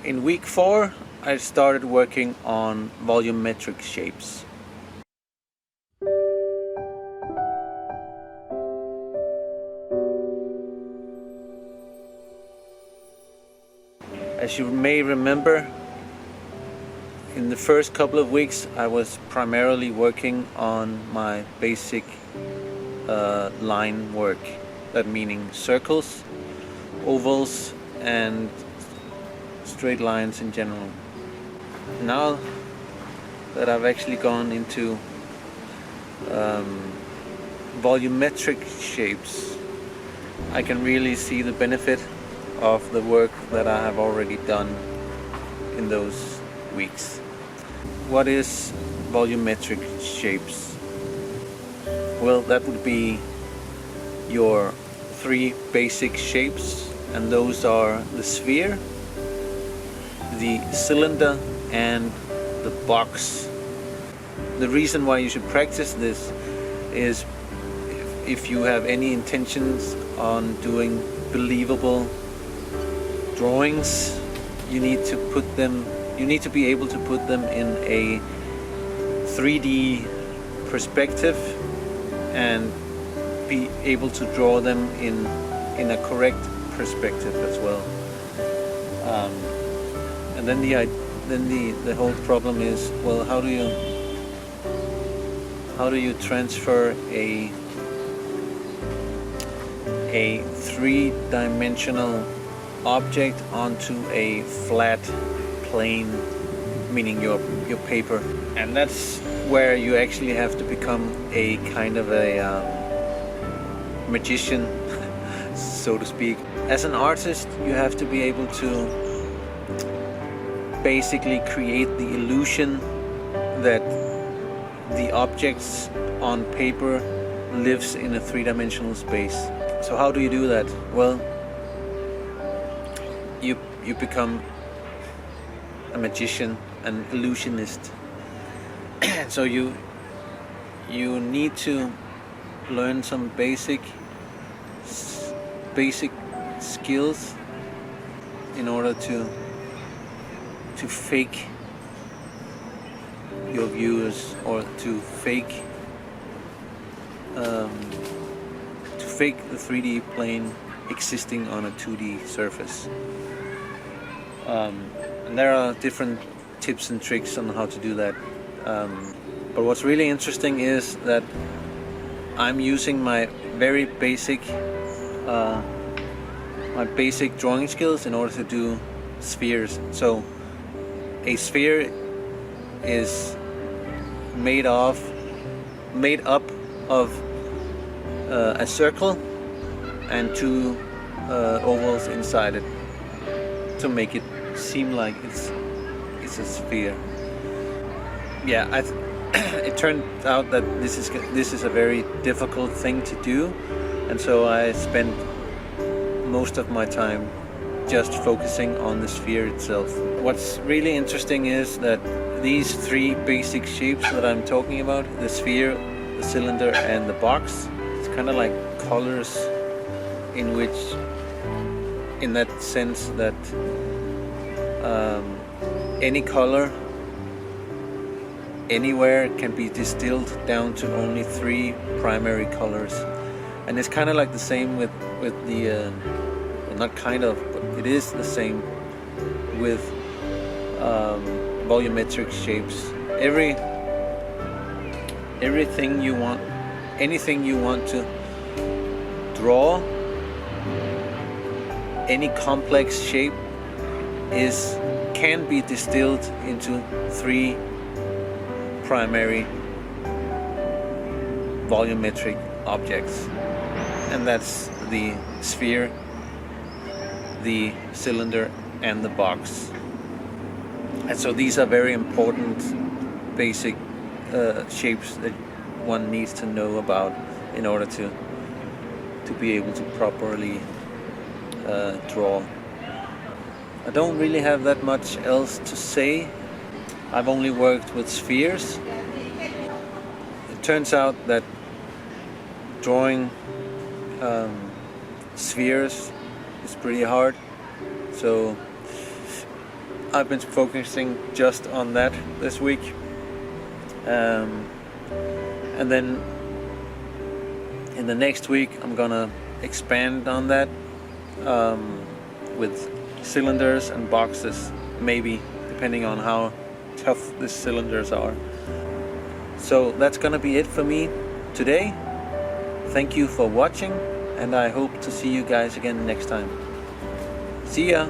in week 4 I started working on volumetric shapes. As you may remember, in the first couple of weeks I was primarily working on my basic line work, that meaning circles, ovals and straight lines in general. Now that I've actually gone into volumetric shapes, I can really see the benefit of the work that I have already done in those weeks. What is volumetric shapes? Well, that would be your 3 basic shapes, and those are the sphere, the cylinder and the box. The reason why you should practice this is if you have any intentions on doing believable drawings, you need to be able to put them in a 3D perspective and be able to draw them in a correct perspective as well. And then the whole problem is, well, how do you transfer a 3-dimensional object onto a flat plane, meaning your paper? And that's where you actually have to become a kind of a magician, so to speak. As an artist, you have to be able to basically create the illusion that the objects on paper lives in a 3-dimensional space. So how do you do that? Well, you become a magician, an illusionist. So you need to learn some basic skills in order to fake your views, or to fake the 3D plane existing on a 2D surface. And there are different tips and tricks on how to do that. But what's really interesting is that I'm using my very basic drawing skills in order to do spheres. So a sphere is made up of a circle and 2 ovals inside it to make it seem like it's a sphere. Yeah, it turned out that this is a very difficult thing to do, and so I spent most of my time just focusing on the sphere itself. What's really interesting is that these 3 basic shapes that I'm talking about, the sphere, the cylinder and the box, it's kind of like colors, in that sense that any color anywhere can be distilled down to only 3 primary colors. And it's kind of like the same with the well, not kind of, but it is the same with volumetric shapes. Anything you want to draw, any complex shape can be distilled into 3 primary volumetric objects, and that's the sphere, the cylinder and the box. And so these are very important basic shapes that one needs to know about in order to be able to properly draw. I don't really have that much else to say. I've only worked with spheres. It turns out that drawing spheres is pretty hard. So I've been focusing just on that this week, and then in the next week I'm gonna expand on that with cylinders and boxes, maybe, depending on how tough the cylinders are. So that's gonna be it for me today. Thank you for watching, and I hope to see you guys again next time. See ya!